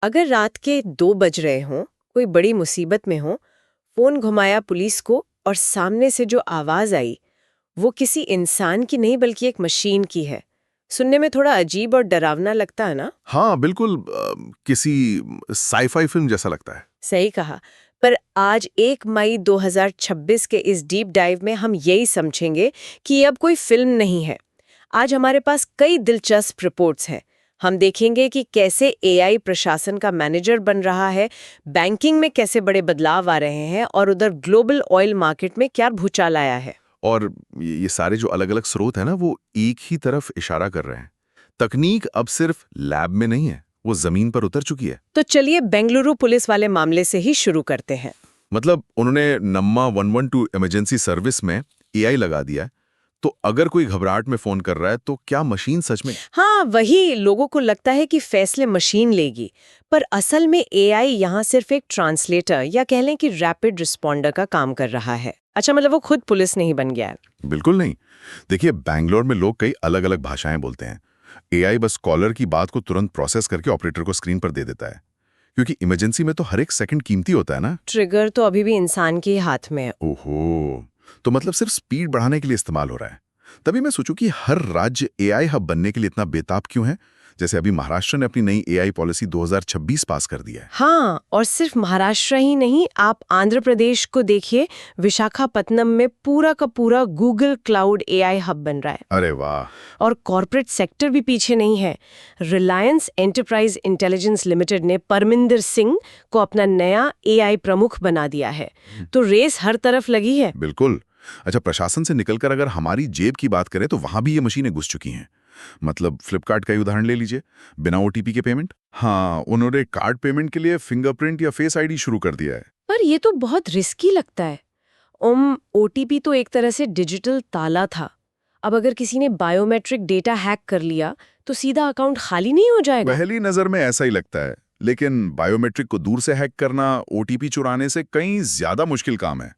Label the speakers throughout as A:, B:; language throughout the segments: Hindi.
A: अगर रात के 2 बज रहे हों, कोई बड़ी मुसीबत में हो, फोन घुमाया पुलिस को और सामने से जो आवाज आई वो किसी इंसान की नहीं बल्कि एक मशीन की है। सुनने में थोड़ा अजीब और डरावना लगता है ना?
B: हाँ, बिल्कुल किसी साई-फाई फिल्म जैसा लगता है।
A: सही कहा। पर आज 1 मई 2026 के इस डीप डाइव में हम यही समझेंगे कि ये अब कोई फिल्म नहीं है। आज हमारे पास कई दिलचस्प रिपोर्ट्स हैं। हम देखेंगे कि कैसे एआई प्रशासन का मैनेजर बन रहा है, बैंकिंग में कैसे बड़े बदलाव आ रहे हैं और उधर ग्लोबल ऑयल मार्केट में क्या भूचाल आया है।
B: और ये सारे जो अलग-अलग स्रोत हैं ना, वो एक ही तरफ इशारा कर रहे हैं। तकनीक अब सिर्फ लैब में नहीं है, वो जमीन पर उतर चुकी है।
A: तो चलिए बेंगलुरु पुलिस वाले मामले से ही शुरू करते हैं।
B: मतलब उन्होंने नम्मा 112 इमरजेंसी सर्विस में एआई लगा दिया है, तो अगर कोई घबराहट में फोन कर रहा है तो क्या मशीन सच में?
A: हाँ, वही लोगों को लगता है कि फैसले मशीन लेगी, पर असल में एआई यहाँ सिर्फ एक ट्रांसलेटर या कह लें कि रैपिड रिस्पॉन्डर का काम कर रहा है। अच्छा, मतलब वो खुद पुलिस नहीं बन गया है।
B: बिल्कुल नहीं। देखिए, बैंगलोर में लोग कई अलग-अलग भाषाएं बोलते हैं। एआई बस कॉलर की बात को तुरंत प्रोसेस करके ऑपरेटर को स्क्रीन पर दे देता है, क्योंकि इमरजेंसी में तो हर एक सेकंड कीमती होता है ना।
A: ट्रिगर तो अभी भी इंसान के ही हाथ में है।
B: ओहो, तो मतलब सिर्फ स्पीड बढ़ाने के लिए इस्तेमाल हो रहा है। तभी मैं सोचूं कि हर राज्य एआई हब बनने के लिए इतना बेताब क्यों है। जैसे अभी महाराष्ट्र ने अपनी नई एआई पॉलिसी 2026 पास कर दिया है।
A: हाँ, और सिर्फ महाराष्ट्र ही नहीं, आप आंध्र प्रदेश को देखिए, विशाखापत्तनम में पूरा का पूरा गूगल क्लाउड एआई हब बन रहा है।
B: अरे वाह।
A: और कॉर्पोरेट सेक्टर भी पीछे नहीं है। रिलायंस एंटरप्राइज इंटेलिजेंस लिमिटेड ने परमिंदर सिंह को अपना नया एआई प्रमुख बना दिया है। तो रेस हर तरफ लगी है।
B: बिल्कुल। अच्छा, प्रशासन से निकलकर अगर हमारी जेब की बात करें तो वहां भी ये मशीनें घुस चुकी हैं। मतलब फ्लिपकार्ट का ही उदाहरण ले लीजिए, बिना ओटीपी के पेमेंट। हाँ, उन्होंने कार्ड पेमेंट के लिए फिंगरप्रिंट या फेस आईडी शुरू कर दिया है।
A: पर ये तो बहुत रिस्की लगता है। ओटीपी तो एक तरह से डिजिटल ताला था। अब अगर किसी ने बायोमेट्रिक डेटा हैक कर लिया तो सीधा अकाउंट खाली नहीं हो जाएगा?
B: पहली नजर में ऐसा ही लगता है, लेकिन बायोमेट्रिक को दूर से हैक करना ओटीपी चुराने से कहीं ज्यादा मुश्किल काम है।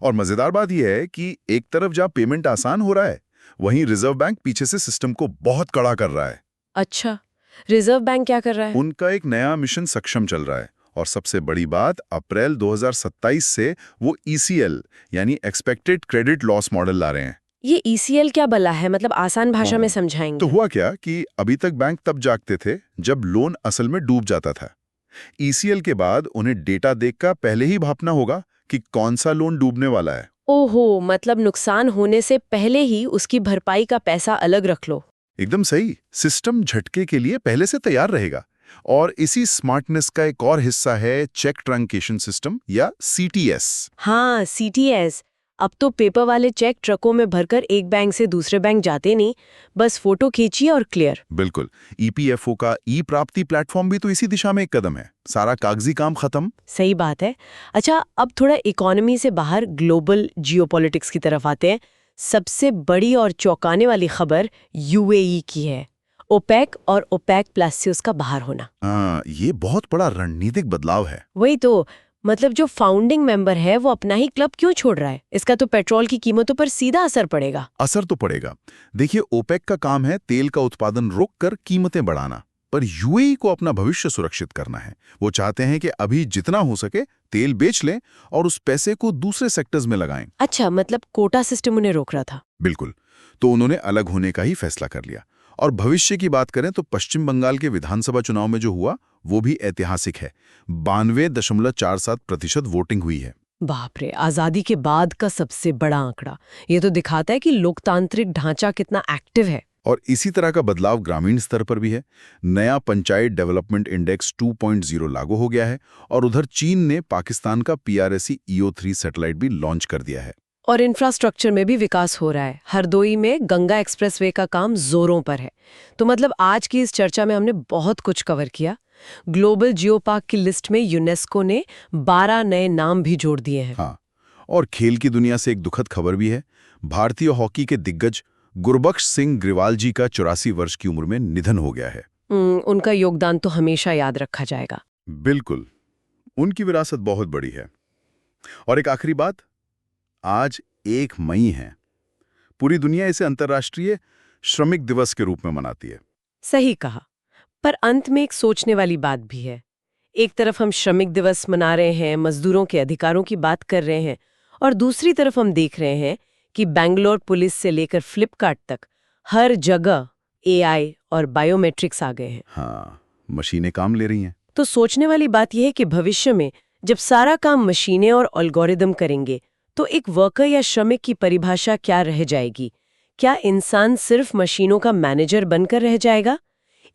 B: और मजेदार बात यह है कि एक तरफ जहां पेमेंट आसान हो रहा है, वहीं रिजर्व बैंक पीछे से सिस्टम को बहुत कड़ा कर रहा है।
A: अच्छा, रिजर्व बैंक क्या कर रहा है?
B: उनका एक नया मिशन सक्षम चल रहा है, और सबसे बड़ी बात, अप्रैल 2027 से वो ईसीएल यानी एक्सपेक्टेड क्रेडिट लॉस मॉडल ला रहे हैं।
A: ये ईसीएल क्या बला है? मतलब आसान भाषा में
B: तो
A: समझाएंगे।
B: हुआ क्या कि अभी तक बैंक तब जागते थे जब लोन असल में डूब जाता था। ईसीएल के बाद उन्हें डेटा देखकर पहले ही भापना होगा कि कौन सा लोन डूबने वाला है।
A: ओहो, मतलब नुकसान होने से पहले ही उसकी भरपाई का पैसा अलग रख लो।
B: एकदम सही। सिस्टम झटके के लिए पहले से तैयार रहेगा। और इसी स्मार्टनेस का एक और हिस्सा है चेक ट्रंकेशन सिस्टम या सीटीएस।
A: हाँ, सीटीएस। अब तो पेपर वाले चेक ट्रकों में भरकर एक बैंक से दूसरे बैंक जाते नहीं, बस फोटो खींचिए और क्लियर।
B: बिल्कुल। ईपीएफओ का ई प्राप्ति प्लेटफॉर्म भी तो इसी दिशा में एक कदम है। सारा कागजी काम खत्म।
A: सही बात है। अच्छा, अब थोड़ा इकोनॉमी से बाहर ग्लोबल जियोपॉलिटिक्स की तरफ आते हैं। सबसे बड़ी और चौंकाने वाली खबर यूएई की है। ओपेक और ओपेक प्लस से उसका बाहर होना।
B: हाँ, ये बहुत बड़ा रणनीतिक बदलाव है।
A: वही तो, मतलब जो फाउंडिंग मेंबर है वो अपना ही क्लब क्यों छोड़ रहा है? इसका तो पेट्रोल की कीमतों पर सीधा असर पड़ेगा।
B: असर तो पड़ेगा। देखिए, ओपेक का काम है तेल का उत्पादन रोककर कीमतें बढ़ाना, पर यूएई को अपना भविष्य सुरक्षित करना है। वो चाहते हैं कि अभी जितना हो सके तेल बेच लें और उस पैसे को दूसरे सेक्टर्स में लगाएं।
A: अच्छा, मतलब कोटा सिस्टम उन्हें रोक रहा था।
B: बिल्कुल। तो उन्होंने अलग होने का ही फैसला कर लिया। और भविष्य की बात करें तो पश्चिम बंगाल के विधानसभा चुनाव में जो हुआ वो भी ऐतिहासिक है। 92.47% वोटिंग हुई है।
A: बाप रे, आजादी के बाद का सबसे बड़ा आंकड़ा। ये तो दिखाता है कि लोकतांत्रिक ढांचा कितना एक्टिव है।
B: और इसी तरह का बदलाव ग्रामीण स्तर पर भी है। नया पंचायत डेवलपमेंट इंडेक्स 2.0 लागू हो गया है। और उधर चीन ने पाकिस्तान का पीआरएसी ईओ3 सैटेलाइट भी लॉन्च कर दिया है।
A: और इंफ्रास्ट्रक्चर में भी विकास हो रहा है। हरदोई में गंगा एक्सप्रेसवे का काम जोरों पर है। तो मतलब आज की इस चर्चा में हमने बहुत कुछ कवर किया। ग्लोबल जियोपार्क की लिस्ट में यूनेस्को ने 12 नए नाम भी जोड़ दिए हैं।
B: हाँ, और खेल की दुनिया से एक दुखद खबर भी है। भारतीय हॉकी के दिग्गज गुरबख्श सिंह ग्रिवाल जी का 84 वर्ष की उम्र में निधन हो गया है।
A: उनका योगदान तो हमेशा याद रखा जाएगा।
B: बिल्कुल, उनकी विरासत बहुत बड़ी है। और एक आखिरी बात, आज 1 मई है। पूरी दुनिया इसे अंतर्राष्ट्रीय श्रमिक दिवस के रूप में मनाती है।
A: सही कहा। पर अंत में एक सोचने वाली बात भी है। एक तरफ हम श्रमिक दिवस मना रहे हैं, मजदूरों के अधिकारों की बात कर रहे हैं, और दूसरी तरफ हम देख रहे हैं कि बैंगलोर पुलिस से लेकर फ्लिपकार्ट तक हर जगह एआई और बायोमेट्रिक्स आ गए हैं।
B: हाँ, मशीनें काम ले रही हैं।
A: तो सोचने वाली बात यह है कि भविष्य में जब सारा काम मशीनें और एल्गोरिदम करेंगे, तो एक वर्कर या श्रमिक की परिभाषा क्या रह जाएगी? क्या इंसान सिर्फ मशीनों का मैनेजर बनकर रह जाएगा?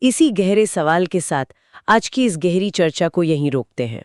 A: इसी गहरे सवाल के साथ आज की इस गहरी चर्चा को यहीं रोकते हैं।